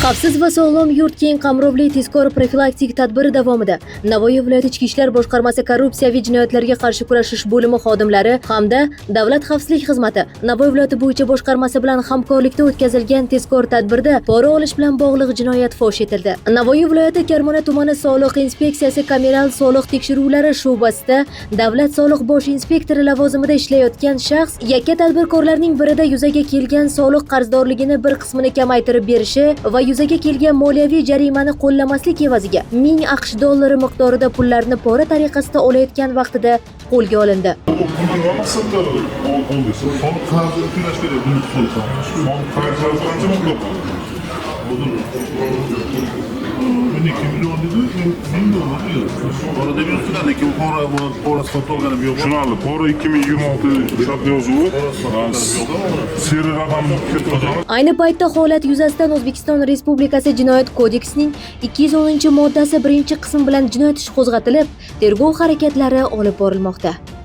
Xavfsiz va sog'lom yurt keng qamrovli tezkor profilaktik tadbiri davomida Navoiy viloyati Ichki ishlar boshqarmasi korrupsiyaviy jinoyatlarga qarshi kurashish bo'limi xodimlari hamda Davlat xavfsizlik xizmati Navoiy viloyati bo'yicha boshqarmasi bilan hamkorlikda o'tkazilgan tezkor tadbirda pora olish bilan bog'liq jinoyat fosh etildi. Navoiy viloyati Karmona tumani soliq inspeksiyasi kommunal soliq tekshiruvlari sho'basida davlat soliq bosh inspektori lavozimida ishlayotgan shaxs yakka tadbirkorlarning birida yuzaga kelgan soliq qarzdorligini bir qismini kamaytirib berishi va yuzaga kelgan moliyaviy jarimani qo'llamaslik evaziga 1000 AQSh dollari miqdorida pullarni pora tariqasida olayotgan vaqtida qo'lga olindi. Şunarlı, pora 2026 şart yozuvi, seri raqam Ayni paytda holat yuzasidan O'zbekiston Respublikasi Jinoyat kodeksining 210-moddasi 1-qism bilan jinoyat ishi qo'zg'atilib, tergov harakatlari olib borilmoqda.